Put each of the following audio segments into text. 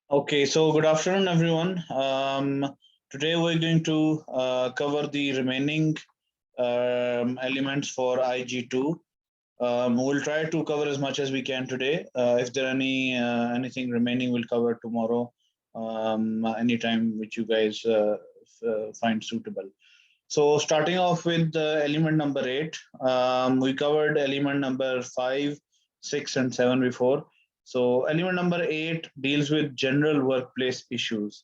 Okay, so good afternoon, everyone. Today we're going to cover the remaining elements for IG2. We'll try to cover as much as we can today. If there are anything remaining, we'll cover tomorrow, anytime which you guys find suitable. So starting off with element number 8, we covered element number 5, 6, and 7 before. So element number 8 deals with general workplace issues.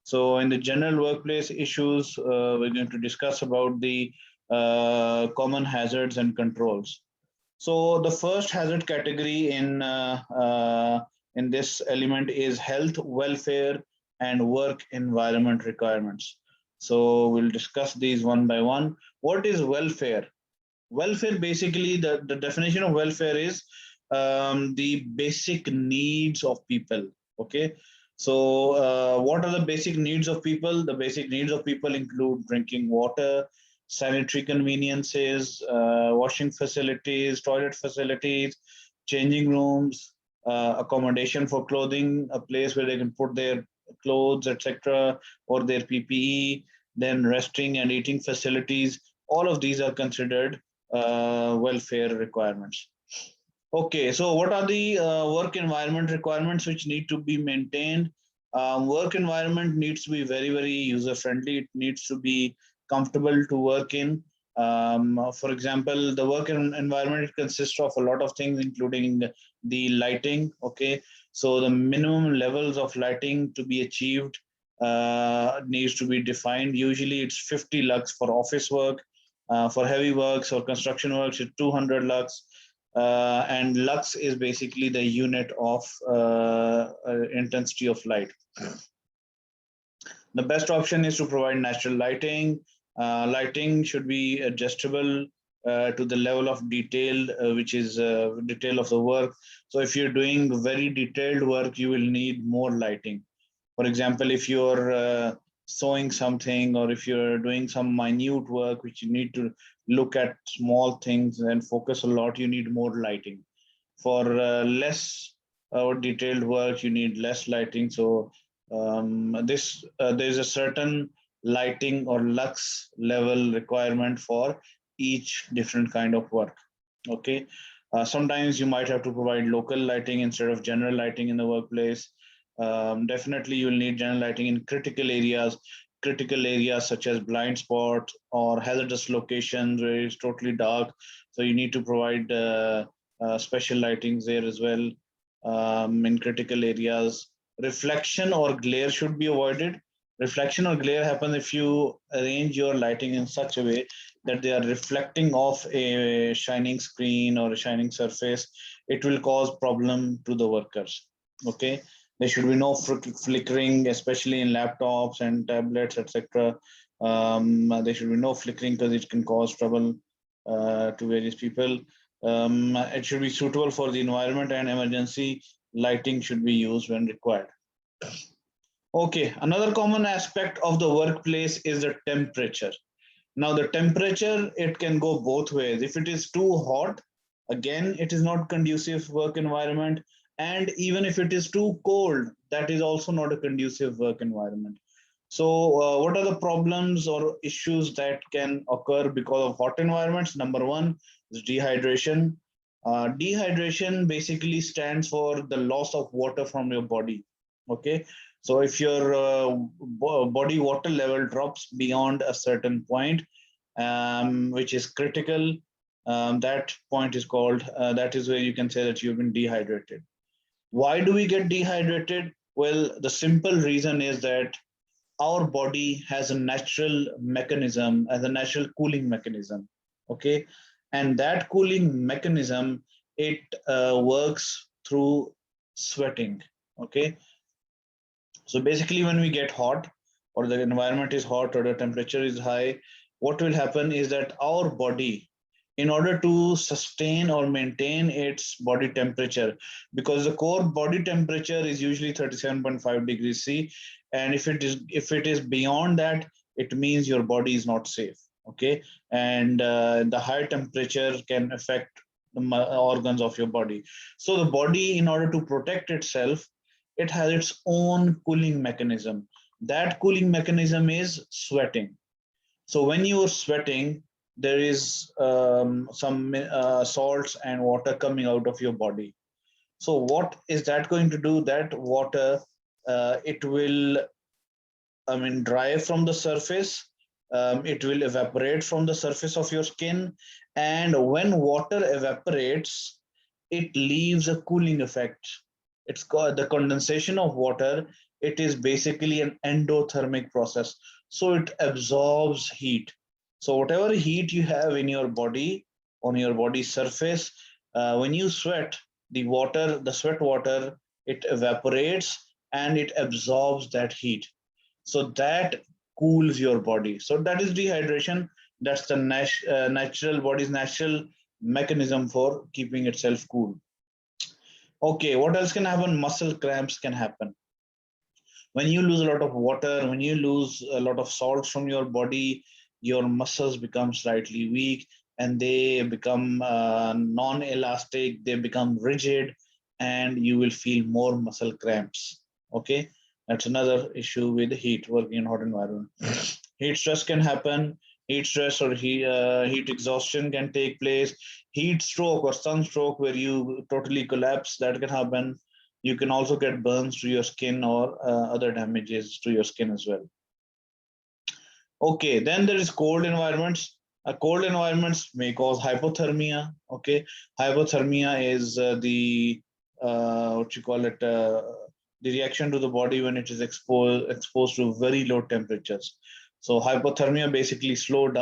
So in the general workplace issues, we're going to discuss about the common hazards and controls. So the first hazard category in this element is health, welfare, and work environment requirements. So we'll discuss these one by one. What is welfare? Welfare, basically, the definition of welfare is the basic needs of people. Okay. So what are the basic needs of people? The basic needs of people include drinking water, sanitary conveniences, washing facilities, toilet facilities, changing rooms, accommodation for clothing, a place where they can put their clothes, etc., or their PPE, then resting and eating facilities. All of these are considered welfare requirements. Okay, so what are the work environment requirements which need to be maintained? Work environment needs to be very, very user friendly. It needs to be comfortable to work in. For example, the work environment consists of a lot of things, including the lighting. Okay, so the minimum levels of lighting to be achieved needs to be defined. Usually, it's 50 lux for office work. For heavy works or construction works, it's 200 lux, and lux is basically the unit of intensity of light. The best option is to provide natural lighting. Lighting should be adjustable to the level of detail, which is detail of the work. So if you're doing very detailed work, you will need more lighting. For example, if you're sewing something, or if you're doing some minute work which you need to look at small things and focus a lot, you need more lighting. For less detailed work, you need less lighting. So this there's a certain lighting or lux level requirement for each different kind of work. Okay. Sometimes you might have to provide local lighting instead of general lighting in the workplace. Definitely, you'll need general lighting in critical areas such as blind spots or hazardous locations where it's totally dark. So you need to provide special lightings there as well. In critical areas, reflection or glare should be avoided. Reflection or glare happens if you arrange your lighting in such a way that they are reflecting off a shining screen or a shining surface. It will cause problem to the workers. Okay, there should be no flickering, especially in laptops and tablets, etc. There should be no flickering because it can cause trouble to various people. It should be suitable for the environment, and emergency lighting should be used when required. Okay, another common aspect of the workplace is the temperature. Now, the temperature, it can go both ways. If it is too hot, again, it is not conducive work environment. And even if it is too cold, that is also not a conducive work environment. So, what are the problems or issues that can occur because of hot environments? Number one is dehydration. Dehydration basically stands for the loss of water from your body. Okay, so if your body water level drops beyond a certain point, which is critical, that point is called, that is where you can say that you've been dehydrated. Why do we get dehydrated? Well, the simple reason is that our body has a natural mechanism, as a natural cooling mechanism. Okay, and that cooling mechanism, it works through sweating. Okay, so basically, when we get hot, or the environment is hot, or the temperature is high, what will happen is that our body, in order to sustain or maintain its body temperature, because the core body temperature is usually 37.5 degrees C, and if it is beyond that, it means your body is not safe. Okay, and the high temperature can affect the organs of your body. So the body, in order to protect itself, it has its own cooling mechanism. That cooling mechanism is sweating. So when you are sweating, there is some salts and water coming out of your body. So what is that going to do? That water, it will, I mean, dry from the surface. It will evaporate from the surface of your skin. And when water evaporates, it leaves a cooling effect. It's called the condensation of water. It is basically an endothermic process. So it absorbs heat. So whatever heat you have in your body, on your body surface, when you sweat, the water, the sweat water, it evaporates and it absorbs that heat, so that cools your body. So that is dehydration. That's the natural body's natural mechanism for keeping itself cool. Okay, what else can happen? Muscle cramps can happen when you lose a lot of water, when you lose a lot of salt from your body. Your muscles become slightly weak and they become non-elastic, they become rigid, and you will feel more muscle cramps. Okay, that's another issue with heat, working in hot environment. Heat stress can happen. Heat stress or heat exhaustion can take place. Heat stroke or sunstroke, where you totally collapse, that can happen. You can also get burns to your skin or other damages to your skin as well. Okay, then there is cold environments. Cold environments may cause hypothermia. Okay, hypothermia is the what you call it, the reaction to the body when it is exposed to very low temperatures. So hypothermia basically slows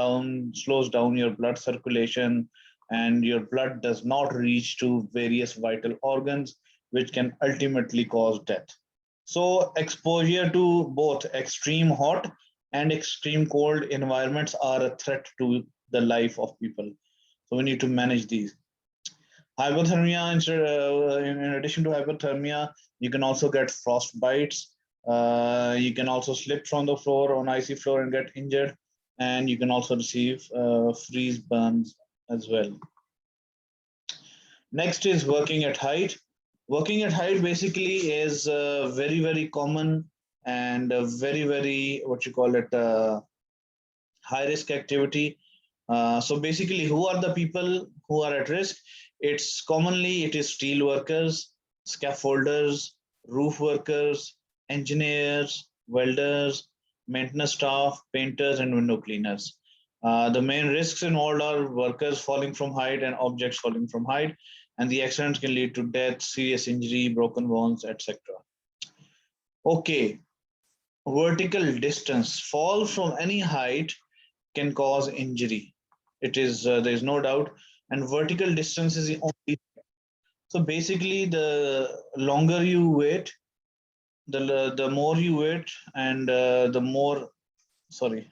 down your blood circulation, and your blood does not reach to various vital organs, which can ultimately cause death. So exposure to both extreme hot and extreme cold environments are a threat to the life of people. So we need to manage these. Hypothermia, in addition to hypothermia, you can also get frost bites. You can also slip from the floor on icy floor and get injured. And you can also receive freeze burns as well. Next is working at height. Working at height basically is very, very common and very, very, what you call it, high risk activity. So basically, who are the people who are at risk? It's commonly, it is steel workers, scaffolders, roof workers, engineers, welders, maintenance staff, painters, and window cleaners. The main risks involved are workers falling from height and objects falling from height, and the accidents can lead to death, serious injury, broken bones, etc. Okay, vertical distance. Fall from any height can cause injury. It is there is no doubt, and vertical distance is the only. So basically, the longer you wait, the more you wait, and the more. Sorry.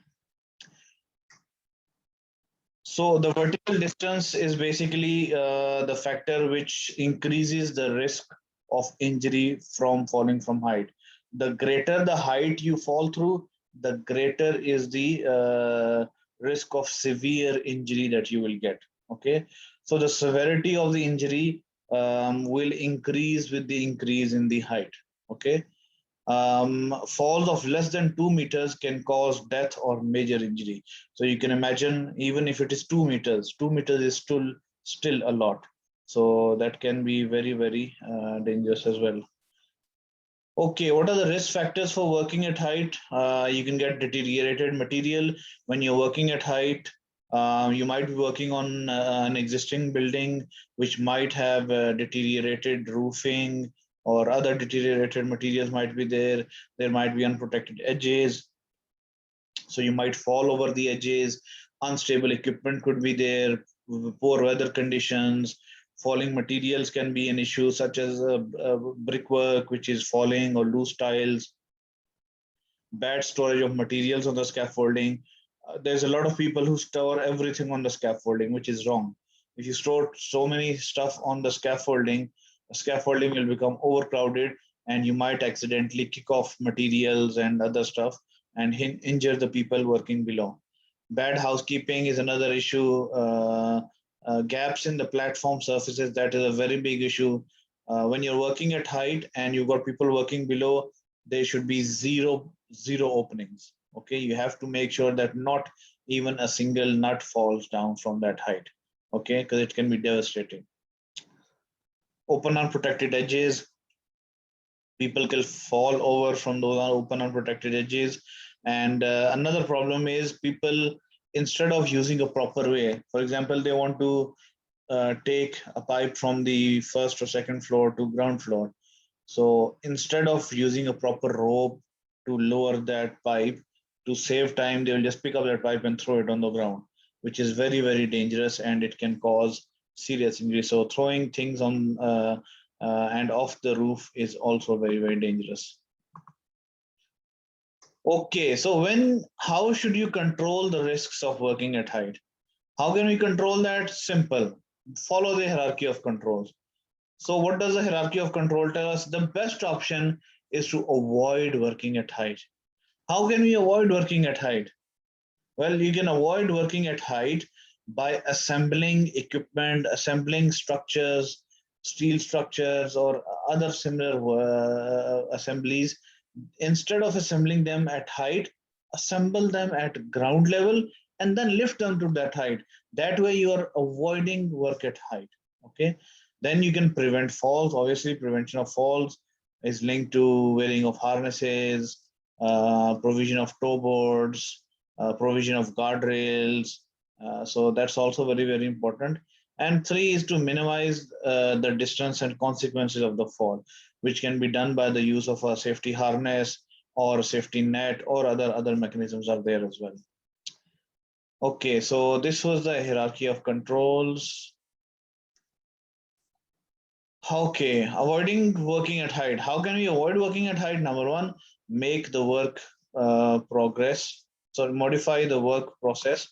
So the vertical distance is basically the factor which increases the risk of injury from falling from height. The greater the height you fall through, the greater is the risk of severe injury that you will get. Okay, so the severity of the injury will increase with the increase in the height. Okay, falls of less than 2 meters can cause death or major injury. So you can imagine, even if it is 2 meters, 2 meters is still a lot. So that can be very, very dangerous as well. Okay, what are the risk factors for working at height? You can get deteriorated material when you're working at height. You might be working on an existing building which might have deteriorated roofing, or other deteriorated materials might be there. There might be unprotected edges, so you might fall over the edges. Unstable equipment could be there. Poor weather conditions, falling materials can be an issue, such as brickwork which is falling, or loose tiles. Bad storage of materials on the scaffolding. There's a lot of people who store everything on the scaffolding, which is wrong. If you store so many stuff on the scaffolding will become overcrowded, and you might accidentally kick off materials and other stuff and injure the people working below. Bad housekeeping is another issue. Gaps in the platform surfaces, that is a very big issue. When you're working at height and you've got people working below, there should be zero openings. Okay, you have to make sure that not even a single nut falls down from that height. Okay, because it can be devastating. Open unprotected edges, people can fall over from those open unprotected edges. And another problem is people, instead of using a proper way, for example, they want to take a pipe from the first or second floor to ground floor. So instead of using a proper rope to lower that pipe, to save time, they will just pick up that pipe and throw it on the ground, which is very dangerous, and it can cause serious injury. So throwing things on and off the roof is also very dangerous. Okay, so how should you control the risks of working at height? How can we control that? Simple. Follow the hierarchy of controls. So what does the hierarchy of control tell us? The best option is to avoid working at height. How can we avoid working at height? Well, you can avoid working at height by assembling equipment, assembling structures, steel structures, or other similar assemblies. Instead of assembling them at height, assemble them at ground level and then lift them to that height. That way you are avoiding work at height. Okay, then you can prevent falls. Obviously, prevention of falls is linked to wearing of harnesses, provision of toe boards, provision of guardrails. So that's also very important. And three is to minimize the distance and consequences of the fall, which can be done by the use of a safety harness or safety net, or other mechanisms are there as well. Okay, so this was the hierarchy of controls. Okay, avoiding working at height. How can we avoid working at height? Number one, make the work progress. So modify the work process,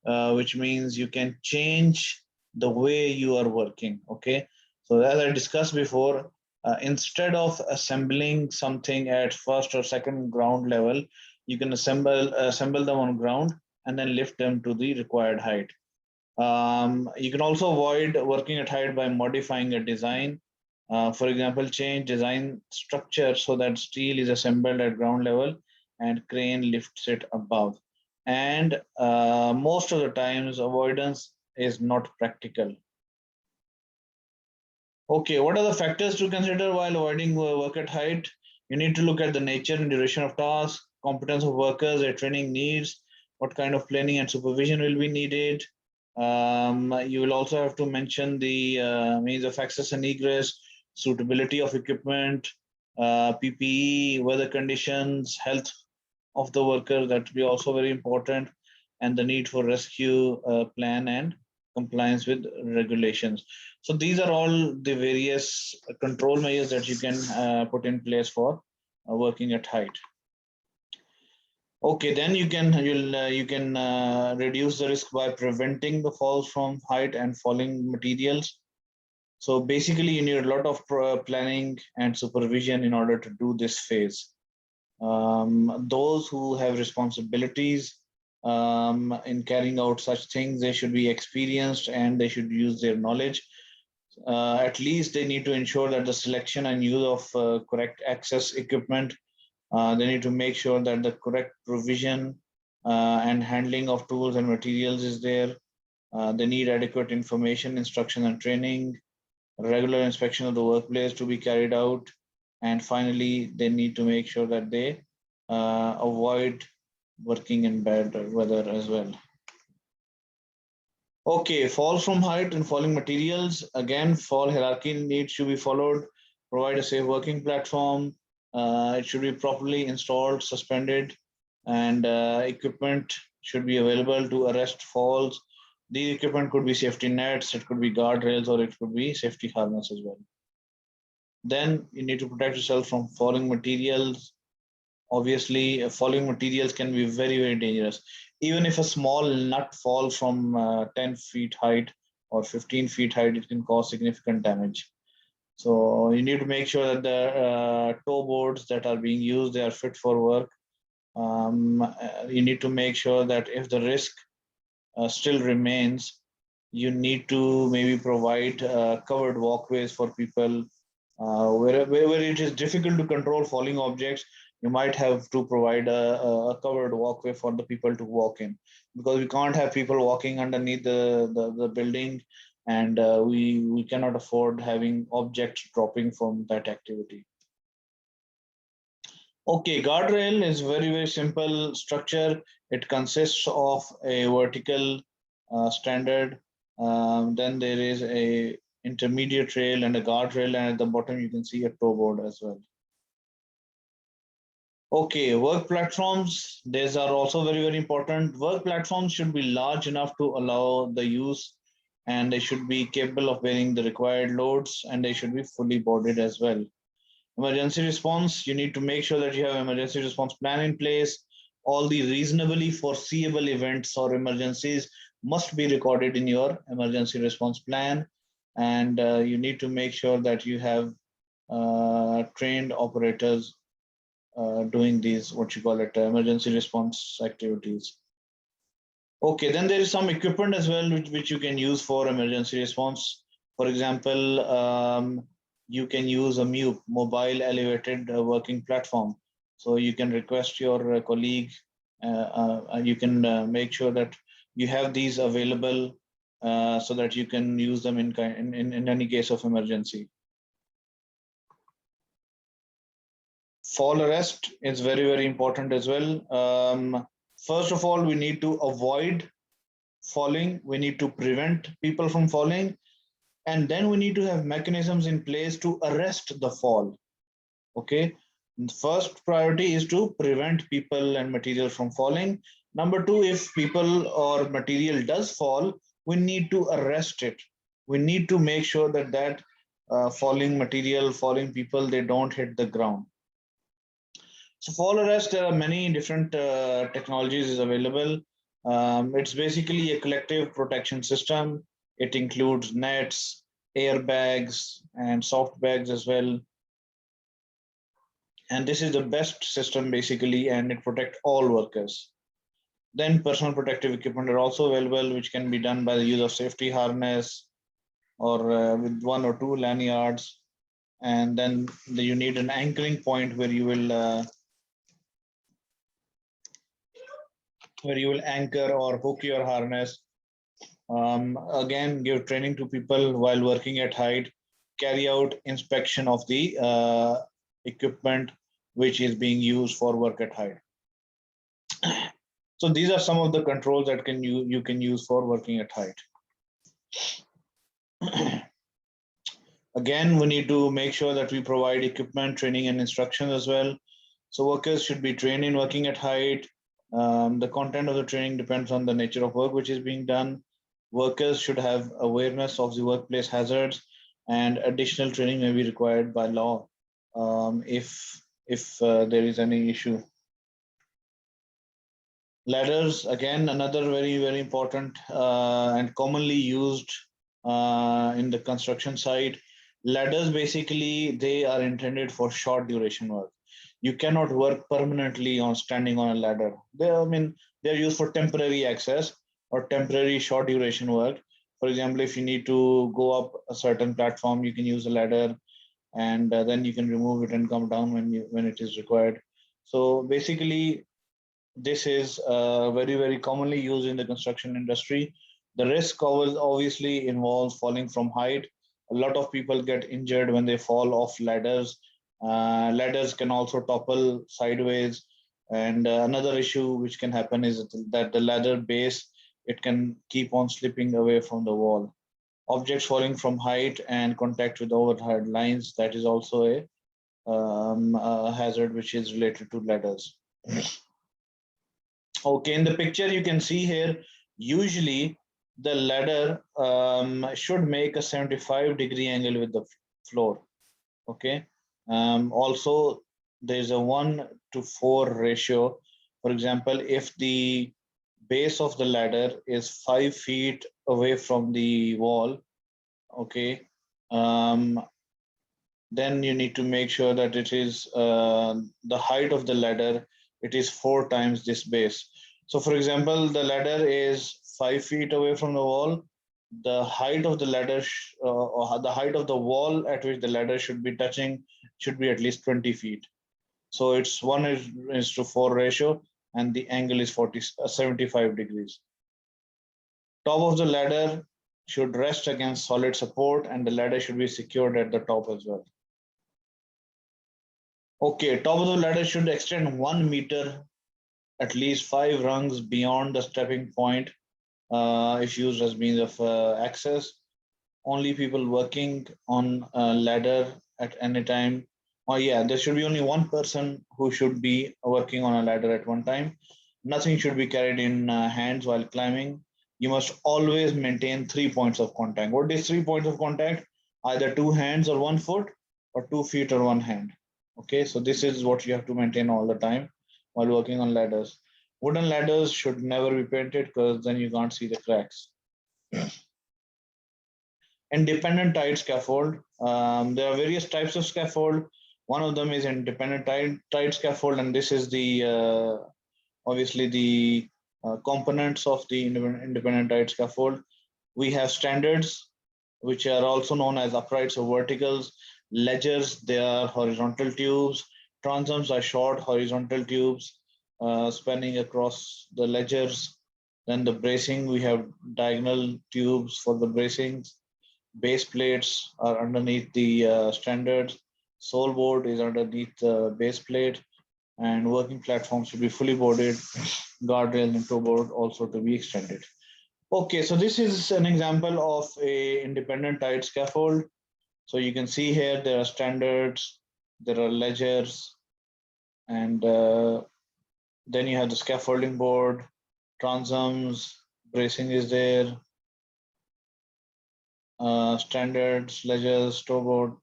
which means you can change the way you are working. Okay, so as I discussed before, instead of assembling something at first or second ground level, you can assemble them on ground and then lift them to the required height. You can also avoid working at height by modifying a design. For example, change design structure so that steel is assembled at ground level and crane lifts it above. And most of the times, avoidance is not practical. Okay, what are the factors to consider while avoiding work at height? You need to look at the nature and duration of tasks, competence of workers, their training needs, what kind of planning and supervision will be needed. You will also have to mention the means of access and egress, suitability of equipment, PPE, weather conditions, health of the worker, that will be also very important, and the need for rescue plan and compliance with regulations. So these are all the various control measures that you can put in place for working at height. Okay, then you can reduce the risk by preventing the falls from height and falling materials. So basically, you need a lot of planning and supervision in order to do this phase. Those who have responsibilities in carrying out such things, they should be experienced and they should use their knowledge. At least they need to ensure that the selection and use of correct access equipment. They need to make sure that the correct provision and handling of tools and materials is there. They need adequate information, instruction, and training, regular inspection of the workplace to be carried out. And finally, they need to make sure that they avoid working in bad weather as well. Okay, fall from height and falling materials. Again, fall hierarchy needs to be followed. Provide a safe working platform. It should be properly installed, suspended, and equipment should be available to arrest falls. The equipment could be safety nets, it could be guardrails, or it could be safety harness as well. Then you need to protect yourself from falling materials. Obviously, falling materials can be very dangerous. Even if a small nut falls from 10 feet height or 15 feet height, it can cause significant damage. So you need to make sure that the toe boards that are being used, they are fit for work. You need to make sure that if the risk still remains, you need to maybe provide covered walkways for people Where it is difficult to control falling objects, you might have to provide a covered walkway for the people to walk in, because we can't have people walking underneath the building, and we cannot afford having objects dropping from that activity. Okay, guardrail is very simple structure. It consists of a vertical standard. Then there is a intermediate rail and a guardrail, and at the bottom you can see a toe board as well. Okay, work platforms. These are also very important. Work platforms should be large enough to allow the use, and they should be capable of bearing the required loads, and they should be fully boarded as well. Emergency response, you need to make sure that you have emergency response plan in place. All the reasonably foreseeable events or emergencies must be recorded in your emergency response plan, and you need to make sure that you have trained operators doing these, what you call it, emergency response activities. Okay, then there is some equipment as well which you can use for emergency response. For example, you can use a MUP, mobile elevated working platform. So you can request your colleague, you can make sure that you have these available so that you can use them in any case of emergency. Fall arrest is very important as well. First of all, we need to avoid falling. We need to prevent people from falling, and then we need to have mechanisms in place to arrest the fall. Okay, first priority is to prevent people and material from falling. Number two, if people or material does fall, we need to arrest it. We need to make sure that falling material, falling people, they don't hit the ground. So fall arrest, there are many different technologies is available. It's basically a collective protection system. It includes nets, airbags, and soft bags as well. And this is the best system basically, and it protects all workers. Then personal protective equipment are also available, which can be done by the use of safety harness or with one or two lanyards. And then you need an anchoring point where you will anchor or hook your harness. Again, give training to people while working at height, carry out inspection of the equipment which is being used for work at height. So these are some of the controls that you can use for working at height. Again, we need to make sure that we provide equipment, training, and instruction as well. So workers should be trained in working at height. The content of the training depends on the nature of work which is being done. Workers should have awareness of the workplace hazards, and additional training may be required by law if there is any issue. Ladders, again, another very important and commonly used in the construction site. Ladders, basically, they are intended for short duration work. You cannot work permanently on standing on a ladder. They're used for temporary access or temporary short duration work. For example, if you need to go up a certain platform, you can use a ladder, and then you can remove it and come down when it is required. So basically, this is very commonly used in the construction industry. The risk obviously involves falling from height. A lot of people get injured when they fall off ladders. Ladders can also topple sideways, and another issue which can happen is that the ladder base, it can keep on slipping away from the wall. Objects falling from height and contact with overhead lines, that is also a hazard which is related to ladders. Okay, in the picture you can see here, usually the ladder should make a 75-degree angle with the floor. Okay. Also, there's a 1:4 ratio. For example, if the base of the ladder is 5 feet away from the wall, okay, then you need to make sure that it is the height of the ladder, it is 4 times this base. So for example, the ladder is 5 feet away from the wall. the height of the ladder or the height of the wall at which the ladder should be touching should be at least 20 feet. So it's 1:4 ratio, and the angle is 75 degrees. Top of the ladder should rest against solid support, and the ladder should be secured at the top as well. Okay, top of the ladder should extend 1 meter, at least 5 rungs beyond the stepping point, if used as means of access. Only people working on a ladder at any time. Oh yeah, there should be only one person who should be working on a ladder at one time. Nothing should be carried in hands while climbing. You must always maintain 3 points of contact. What is 3 points of contact? Either two hands or 1 foot, or 2 feet or one hand. Okay, so this is what you have to maintain all the time while working on ladders. Wooden ladders should never be painted because then you can't see the cracks. Independent tied scaffold. There are various types of scaffold. One of them is independent tied scaffold, and this is the obviously the components of the independent tied scaffold. We have standards, which are also known as uprights or verticals. Ledgers, they are horizontal tubes. Transoms are short horizontal tubes spanning across the ledgers. Then the bracing, we have diagonal tubes for the bracings. Base plates are underneath the standards. Sole board is underneath the base plate, and working platforms should be fully boarded. Guardrail and toe board also to be extended. Okay, so this is an example of a independent tied scaffold. So you can see here there are standards, there are ledgers, and then you have the scaffolding board, transoms, bracing is there, standards, ledgers, toe board,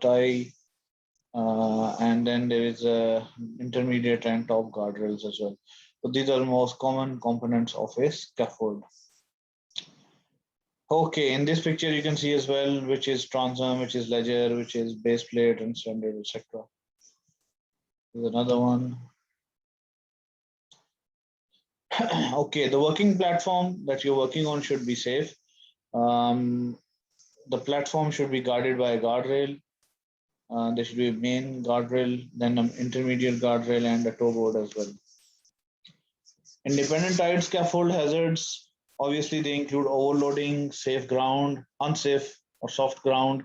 tie, and then there is a intermediate and top guardrails as well. So these are the most common components of a scaffold. Okay, in this picture you can see as well which is transom, which is ledger, which is base plate and standard, etc. There's another one. Okay, the working platform that you're working on should be safe. The platform should be guarded by a guardrail. There should be a main guardrail, then an intermediate guardrail, and a toe board as well. Independent tied scaffold hazards, obviously they include overloading, safe ground, unsafe or soft ground,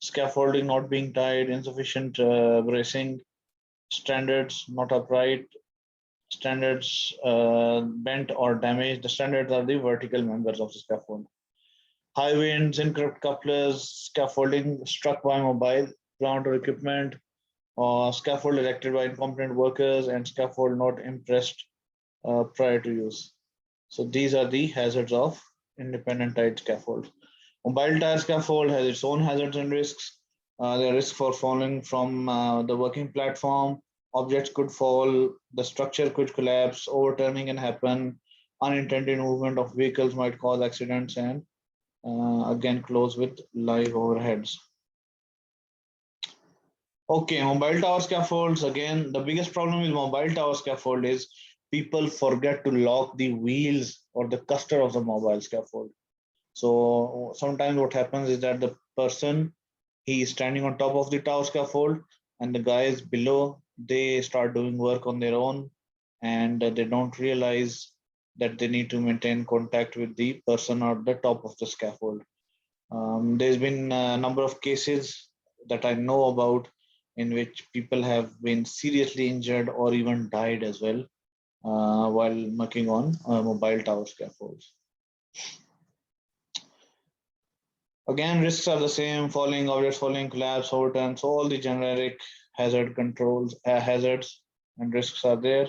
scaffolding not being tied, insufficient bracing, standards not upright, standards bent or damaged. The standards are the vertical members of the scaffold. High winds, incorrect couplers, scaffolding struck by mobile ground or equipment, or scaffold erected by incompetent workers, and scaffold not impressed prior to use. So these are the hazards of independent tied scaffold. Mobile tied scaffold has its own hazards and risks. There are risks for falling from the working platform. Objects could fall, the structure could collapse, overturning can happen, unintended movement of vehicles might cause accidents, and again close with live overheads. Okay, mobile tower scaffolds. Again, the biggest problem with mobile tower scaffold is people forget to lock the wheels or the cluster of the mobile scaffold. So sometimes what happens is that the person, he is standing on top of the tower scaffold, and the guys below, they start doing work on their own, and they don't realize that they need to maintain contact with the person at the top of the scaffold. There's been a number of cases that I know about in which people have been seriously injured or even died as well while working on mobile tower scaffolds. Again, risks are the same: falling, objects falling, collapse, overturn. So all the generic hazard controls, hazards and risks are there.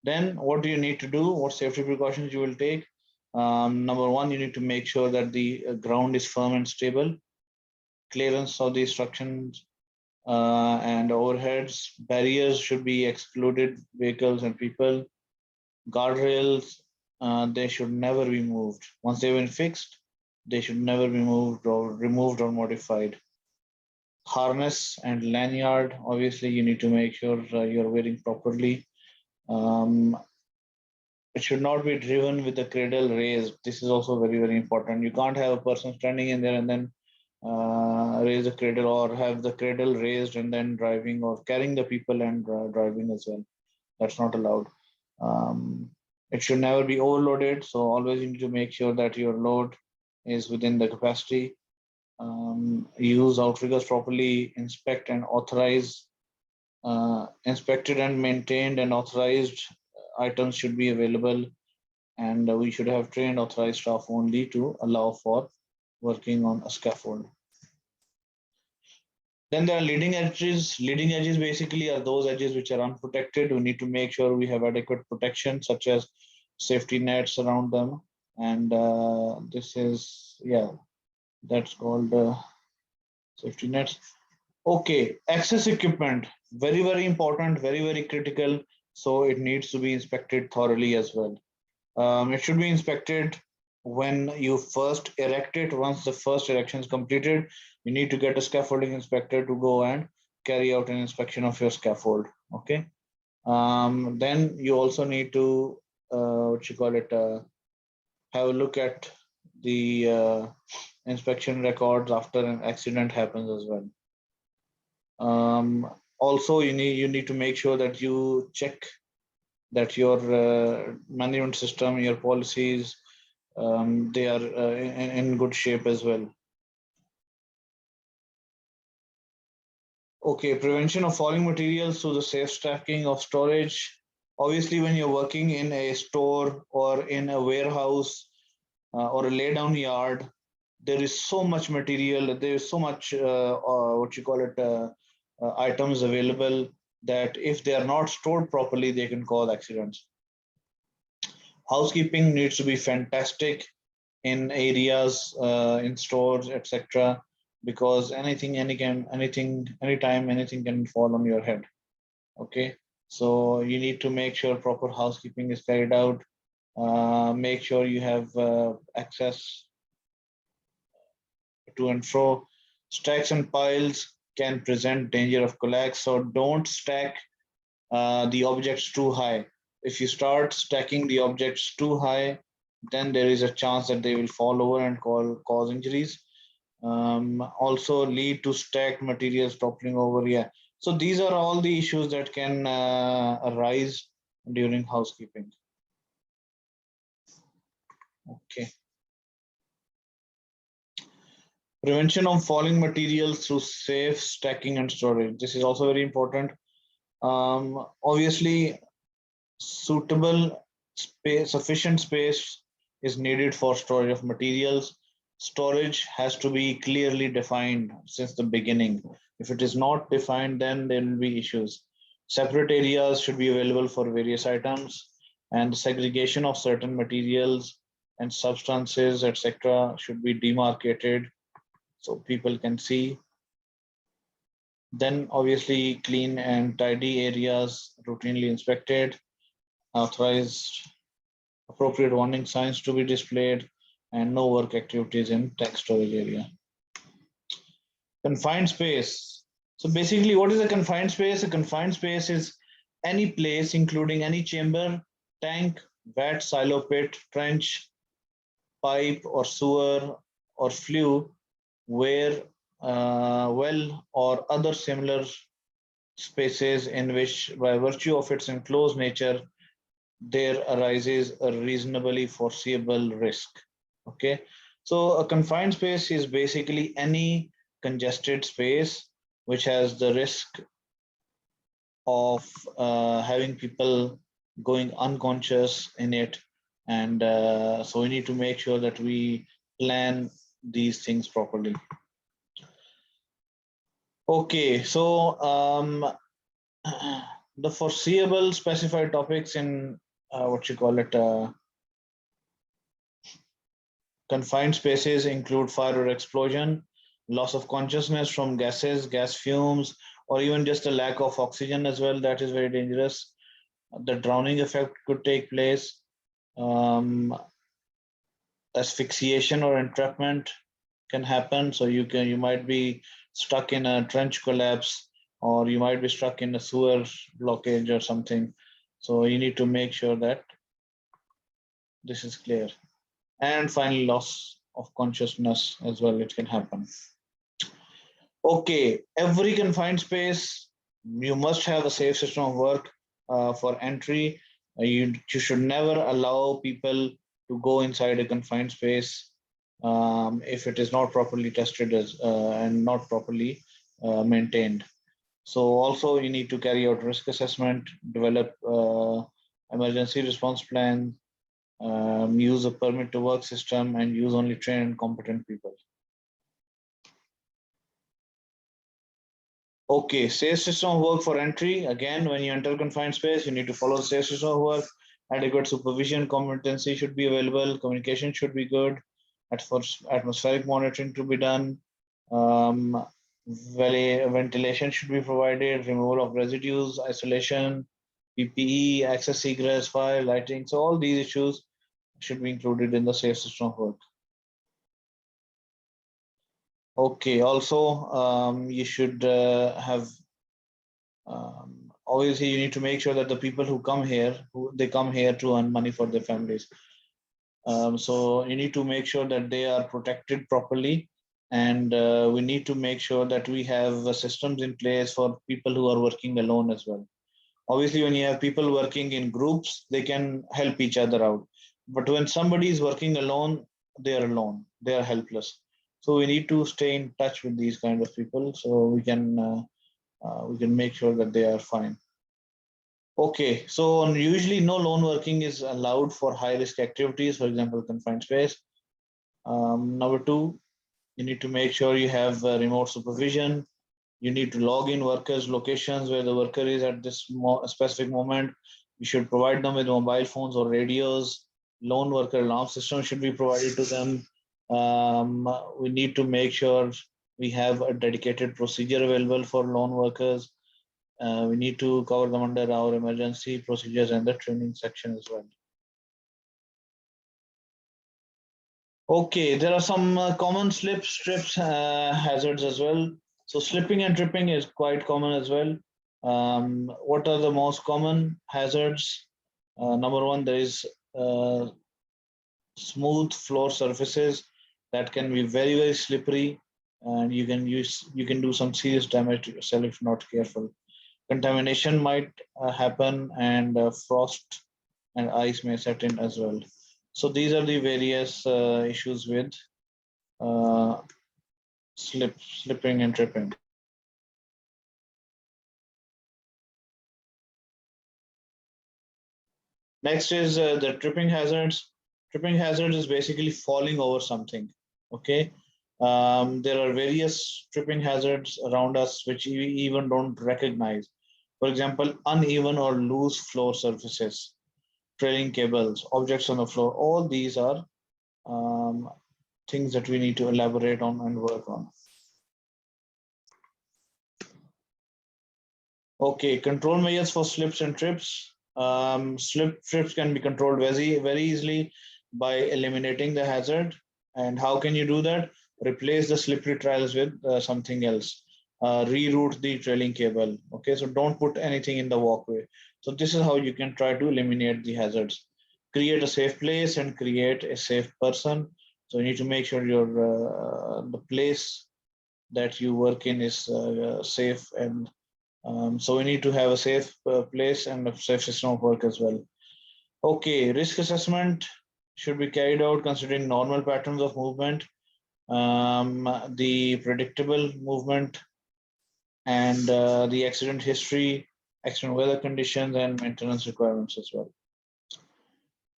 Then what do you need to do? What safety precautions you will take? Number one, you need to make sure that the ground is firm and stable. Clearance of the obstructions and overheads. Barriers should be excluded, vehicles and people. Guardrails, they should never be moved. Once they've been fixed, they should never be moved or removed or modified. Harness and lanyard, obviously you need to make sure you're wearing properly. Um, it should not be driven with the cradle raised. This is also very, very important. You can't have a person standing in there and then raise the cradle, or have the cradle raised and then driving or carrying the people and driving as well. That's not allowed. Um, it should never be overloaded. So always you need to make sure that your load is within the capacity. Use outriggers properly, inspect and authorize. Inspected and maintained and authorized items should be available, and we should have trained authorized staff only to allow for working on a scaffold. Then there are leading edges. Leading edges basically are those edges which are unprotected. We need to make sure we have adequate protection, such as safety nets around them. And this is, yeah, that's called safety nets. Okay, access equipment, very, very important, very, very critical. So it needs to be inspected thoroughly as well. It should be inspected when you first erect it. Once the first erection is completed, you need to get a scaffolding inspector to go and carry out an inspection of your scaffold. Okay. Then you also need to, what you call it, have a look at the inspection records after an accident happens as well. Also, you need to make sure that you check that your management system, your policies, they are in good shape as well. Okay, prevention of falling materials through the safe stacking of storage. Obviously, when you're working in a store or in a warehouse or a laydown yard, there is so much material, there is so much, what you call it, items available, that if they are not stored properly, they can cause accidents. Housekeeping needs to be fantastic in areas, in stores, etc., because anything, anytime, anything can fall on your head. Okay, so you need to make sure proper housekeeping is carried out. Make sure you have access to and fro. Stacks and piles can present danger of collapse, so don't stack the objects too high. If you start stacking the objects too high, then there is a chance that they will fall over and cause injuries. Also lead to stacked materials toppling over. Yeah. So these are all the issues that can arise during housekeeping. Okay. Prevention of falling materials through safe stacking and storage. This is also very important. Obviously, suitable space, sufficient space is needed for storage of materials. Storage has to be clearly defined since the beginning. If it is not defined, then there will be issues. Separate areas should be available for various items, and segregation of certain materials and substances, etc., should be demarcated so people can see. Then obviously clean and tidy areas routinely inspected, authorized appropriate warning signs to be displayed, and no work activities in tank storage area. Confined space. So basically, what is a confined space? A confined space is any place, including any chamber, tank, vat, silo pit, trench, pipe or sewer or flue, where well or other similar spaces in which, by virtue of its enclosed nature, there arises a reasonably foreseeable risk. Okay, so a confined space is basically any congested space which has the risk of having people going unconscious in it, and so we need to make sure that we plan these things properly. Okay, so the foreseeable specified topics in what you call it, confined spaces include fire or explosion, loss of consciousness from gases, gas fumes, or even just a lack of oxygen as well. That is very dangerous. The drowning effect could take place. Asphyxiation or entrapment can happen. So you might be stuck in a trench collapse, or you might be stuck in a sewer blockage or something. So you need to make sure that This is clear. And finally, loss of consciousness as well, it can happen. Okay, every confined space, you must have a safe system of work for entry. You should never allow people to go inside a confined space if it is not properly tested and not properly maintained. So also you need to carry out risk assessment, develop emergency response plan, use a permit to work system, and use only trained and competent people. Okay, safe system of work for entry. Again, when you enter confined space, you need to follow the safe system of work. Adequate supervision, competency should be available. Communication should be good. At first, atmospheric monitoring to be done. Um, ventilation should be provided. Removal of residues, isolation, PPE, access, egress, fire, lighting. So all these issues should be included in the safe system of work. Okay. Also, you should have obviously you need to make sure that the people who come here, they come here to earn money for their families. So you need to make sure that they are protected properly, and we need to make sure that we have systems in place for people who are working alone as well. Obviously, when you have people working in groups, they can help each other out. But when somebody is working alone, they are alone. They are helpless. So we need to stay in touch with these kind of people so we can make sure that they are fine. Okay, so usually no lone working is allowed for high risk activities, for example, confined space. Number two, you need to make sure you have remote supervision. You need to log in workers' locations where the worker is at this specific moment. You should provide them with mobile phones or radios. Lone worker alarm system should be provided to them. We need to make sure we have a dedicated procedure available for lone workers. We need to cover them under our emergency procedures and the training section as well. Okay, there are some common slips, trips, hazards as well. So slipping and tripping is quite common as well. What are the most common hazards? Number one, there is uh, smooth floor surfaces that can be very slippery, and you can do some serious damage to yourself if not careful. Contamination might happen, and frost and ice may set in as well. So these are the various issues with uh, slipping and tripping. Next is the tripping hazards. Tripping hazards is basically falling over something. Okay. There are various tripping hazards around us which we even don't recognize. For example, uneven or loose floor surfaces, trailing cables, objects on the floor. All these are um, things that we need to elaborate on and work on. Okay, control measures for slips and trips. Trips can be controlled very easily by eliminating the hazard. And how can you do that? Replace the slippery trails with something else. Reroute the trailing cable. Okay, so don't put anything in the walkway. So this is how you can try to eliminate the hazards. Create a safe place and create a safe person. So you need to make sure your the place that you work in is safe, and so we need to have a safe place and a safe system of work as well. Okay, risk assessment should be carried out considering normal patterns of movement, the predictable movement, and the accident history, accident weather conditions, and maintenance requirements as well.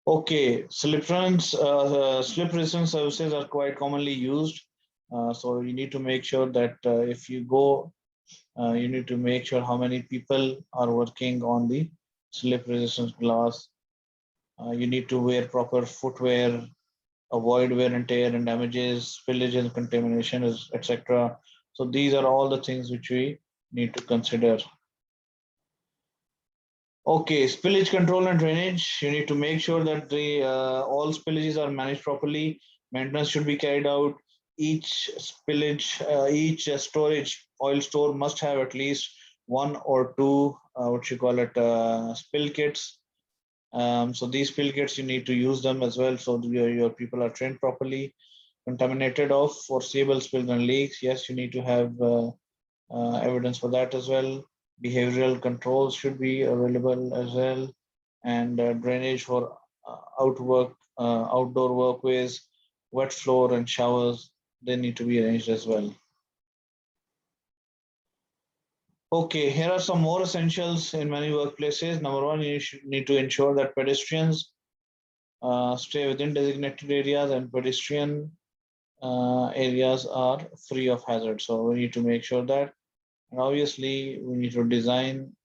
Okay, slip resistance services are quite commonly used. So you need to make sure that if you go, you need to make sure how many people are working on the slip resistance glass. You need to wear proper footwear, avoid wear and tear and damages, spillage and contamination, etc. So these are all the things which we need to consider. Okay, spillage control and drainage. You need to make sure that the all spillages are managed properly. Maintenance should be carried out. Each spillage, each storage oil store must have at least one or two what you call it spill kits. So these field kits, you need to use them as well, so your people are trained properly. Contaminated of foreseeable spills and leaks. Yes, you need to have evidence for that as well. Behavioral controls should be available as well, and drainage for outdoor workways, wet floor and showers, they need to be arranged as well. Okay, here are some more essentials in many workplaces. Number one, you need to ensure that pedestrians stay within designated areas, and pedestrian areas are free of hazards. So we need to make sure that, and obviously we need to design,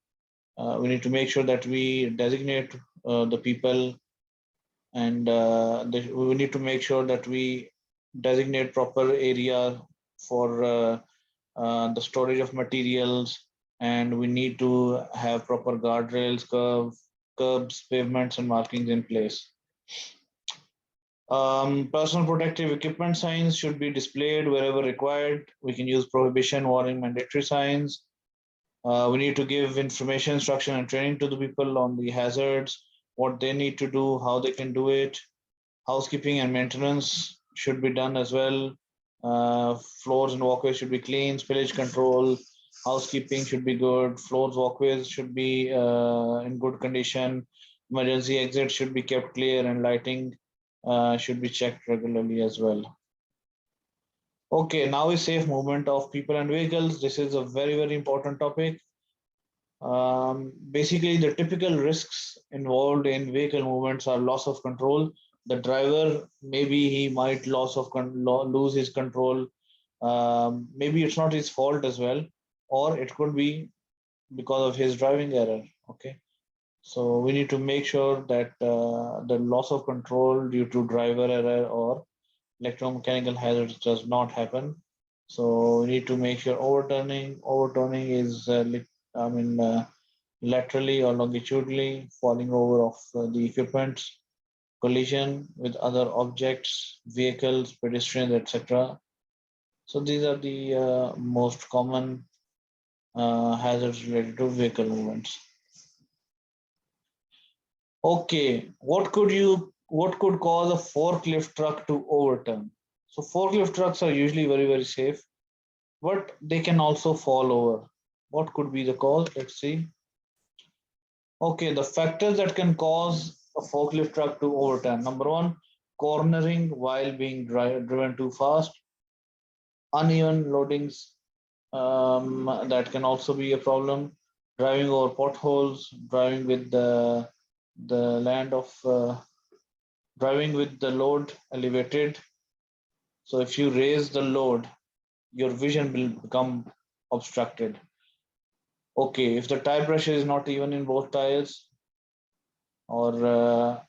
we need to make sure that we designate the people, and we need to make sure that we designate proper area for the storage of materials, and we need to have proper guardrails, curbs, pavements, and markings in place. Personal protective equipment signs should be displayed wherever required. We can use prohibition, warning, mandatory signs. We need to give information, instruction, and training to the people on the hazards, what they need to do, how they can do it. Housekeeping and maintenance should be done as well. Floors and walkways should be clean. Spillage control, housekeeping should be good. Floors, walkways should be in good condition. Emergency exits should be kept clear, and lighting should be checked regularly as well. Okay, now is safe movement of people and vehicles. This is a very, very important topic. Basically, the typical risks involved in vehicle movements are loss of control. The driver, maybe he might lose his control. Maybe it's not his fault as well, or it could be because of his driving error. Okay, so we need to make sure that the loss of control due to driver error or electromechanical hazards does not happen. So we need to make sure overturning is, laterally or longitudinally, falling over of the equipment, collision with other objects, vehicles, pedestrians, etc. So these are the most common hazards related to vehicle movements. Okay, what could cause a forklift truck to overturn? So forklift trucks are usually very, very safe, but they can also fall over. What could be the cause? Let's see. Okay, the factors that can cause a forklift truck to overturn. Number one, cornering while being driven too fast, uneven loadings, that can also be a problem. Driving over potholes, the land of driving with the load elevated. So if you raise the load, your vision will become obstructed. Okay, if the tire pressure is not even in both tires, or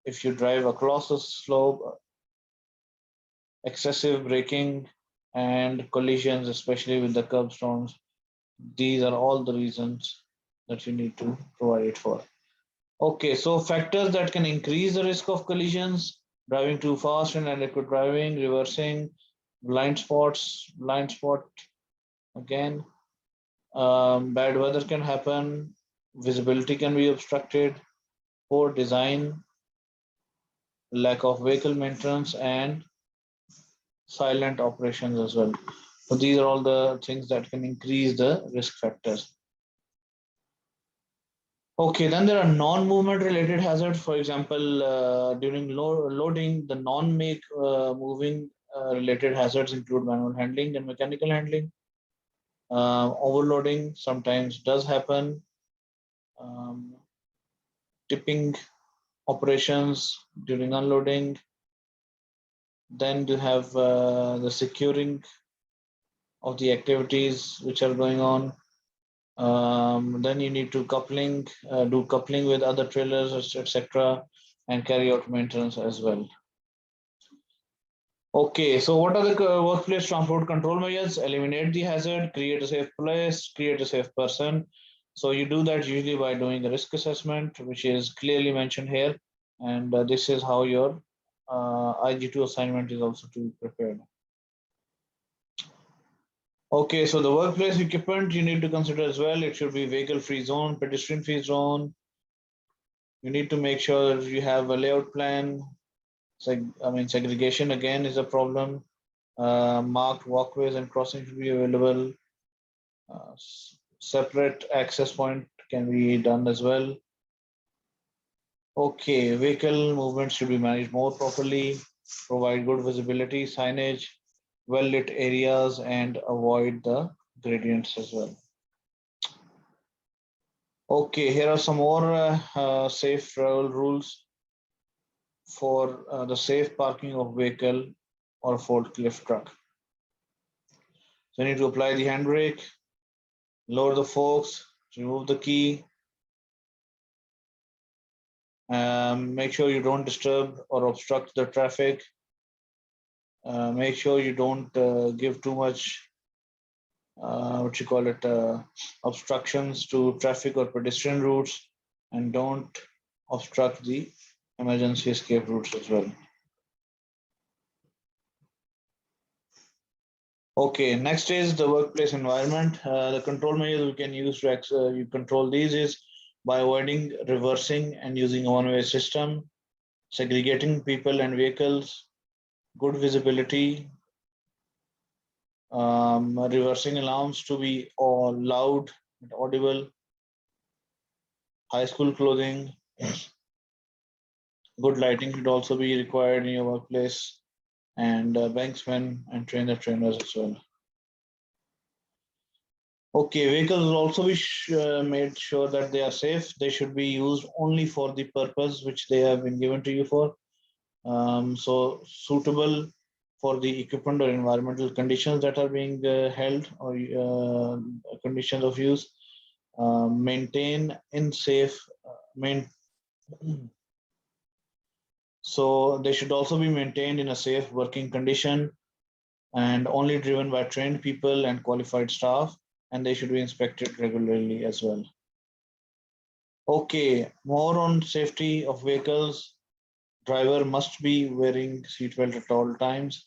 if you drive across a slope, excessive braking and collisions, especially with the curbstones, these are all the reasons that you need to provide it for. Okay, so factors that can increase the risk of collisions: driving too fast and inadequate driving, reversing, blind spot again, bad weather can happen, visibility can be obstructed, poor design, lack of vehicle maintenance, and silent operations as well. So these are all the things that can increase the risk factors. Okay, then there are non-movement related hazards. For example, during loading, the non-make moving related hazards include manual handling and mechanical handling. Overloading sometimes does happen. Um, Tipping operations during unloading. Then you have the securing of the activities which are going on. Then you need to do coupling with other trailers, etc., and carry out maintenance as well. Okay, so what are the workplace transport control measures? Eliminate the hazard, create a safe place, create a safe person. So you do that usually by doing a risk assessment, which is clearly mentioned here. And this is how your Ig2 assignment is also to be prepared. Okay, so the workplace equipment you need to consider as well. It should be vehicle-free zone, pedestrian-free zone, You need to make sure you have a layout plan. Segregation again is a problem. Marked walkways and crossings should be available. Separate access point can be done as well. Okay, vehicle movement should be managed more properly, provide good visibility, signage, well-lit areas, and avoid the gradients as well. Okay, here are some more safe travel rules for the safe parking of vehicle or forklift truck. So you need to apply the handbrake, lower the forks, remove the key, make sure you don't disturb or obstruct the traffic. Make sure you don't give too much, obstructions to traffic or pedestrian routes, and don't obstruct the emergency escape routes as well. Okay, next is the workplace environment. The control measures we can use to you control these is by avoiding reversing and using a one-way system, segregating people and vehicles, good visibility, reversing alarms to be all loud and audible, high school clothing, good lighting should also be required in your workplace, and banksmen and trainers as well. Okay, vehicles will also be made sure that they are safe. They should be used only for the purpose which they have been given to you for. So suitable for the equipment or environmental conditions that are being held or conditions of use. Maintain in safe, main, so they should also be maintained in a safe working condition and only driven by trained people and qualified staff, and they should be inspected regularly as well. Okay, more on safety of vehicles. Driver must be wearing seatbelt at all times.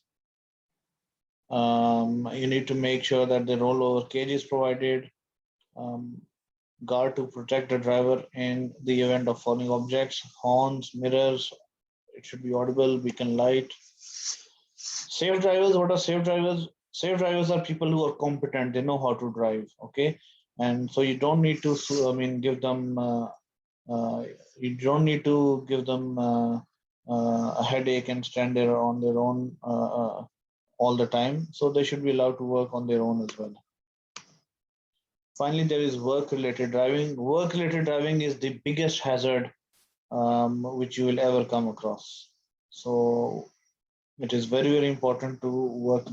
You need to make sure that the rollover cage is provided. Guard to protect the driver in the event of falling objects, horns, mirrors. It should be audible, beacon light. Safe drivers, what are safe drivers? Safe drivers are people who are competent, they know how to drive, okay? And so you don't need to, give them, you don't need to give them a headache and stand there on their own all the time. So they should be allowed to work on their own as well. Finally, there is work-related driving. Work-related driving is the biggest hazard which you will ever come across. So it is very, very important to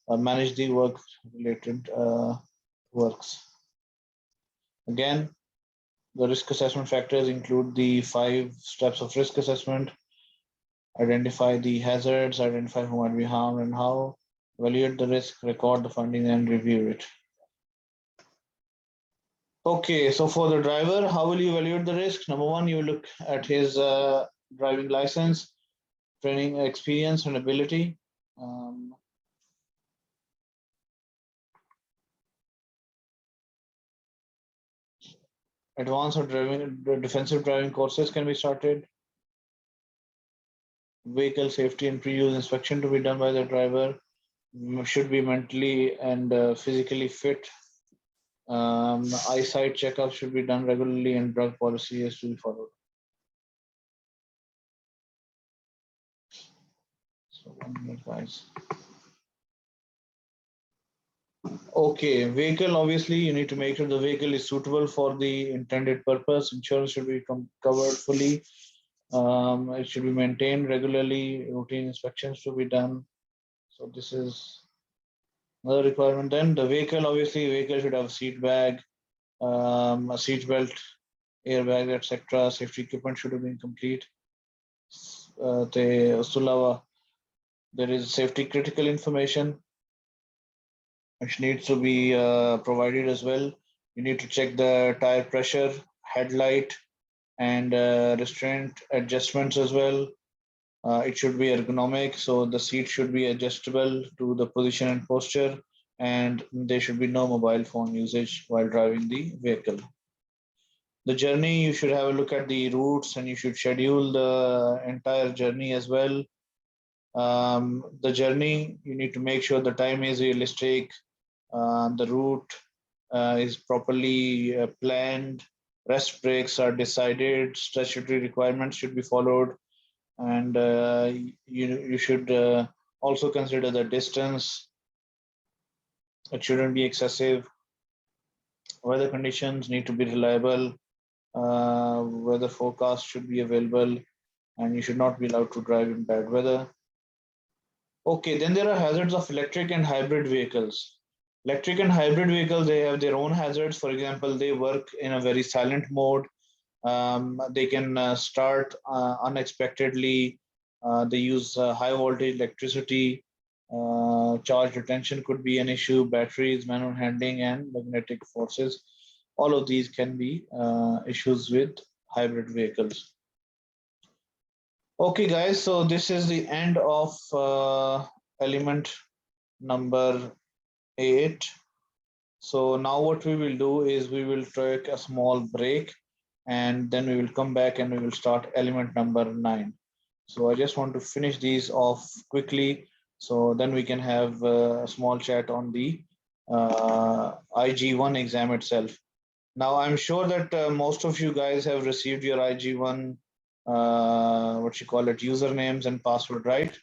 manage the work-related works. Again, the risk assessment factors include the 5 steps of risk assessment: identify the hazards, identify who might be harmed and how, evaluate the risk, record the finding, and review it. Okay, so for the driver, how will you evaluate the risk? Number one, you look at his driving license, training experience, and ability. Advanced or defensive driving courses can be started. Vehicle safety and pre-use inspection to be done by the driver. Should be mentally and physically fit. Eyesight checkup should be done regularly, and drug policy is to be followed. So 1 minute, guys. Okay, vehicle, obviously you need to make sure the vehicle is suitable for the intended purpose. Insurance should be covered fully. It should be maintained regularly, routine inspections to be done. So this is another requirement. Then the vehicle, obviously vehicle should have a seat bag, a seat belt, airbag, etc. Safety equipment should have been complete. There is safety critical information which needs to be provided as well. You need to check the tire pressure, headlight, and restraint adjustments as well. It should be ergonomic, so the seat should be adjustable to the position and posture, and there should be no mobile phone usage while driving the vehicle. The journey, you should have a look at the routes and you should schedule the entire journey as well. The journey, you need to make sure the time is realistic, the route is properly planned, rest breaks are decided, statutory requirements should be followed, and you should also consider the distance. It shouldn't be excessive. Weather conditions need to be reliable. Weather forecast should be available, and you should not be allowed to drive in bad weather. Okay, then there are hazards of electric and hybrid vehicles. Electric and hybrid vehicles, they have their own hazards. For example, they work in a very silent mode. They can start unexpectedly. They use high voltage electricity. Charge retention could be an issue. Batteries, manual handling, and magnetic forces. All of these can be issues with hybrid vehicles. Okay, guys, so this is the end of element number 8. So now what we will do is we will take a small break and then we will come back and we will start element number 9. So I just want to finish these off quickly so then we can have a small chat on the IG1 exam itself. Now I'm sure that most of you guys have received your IG1 what you call it, usernames and password, right?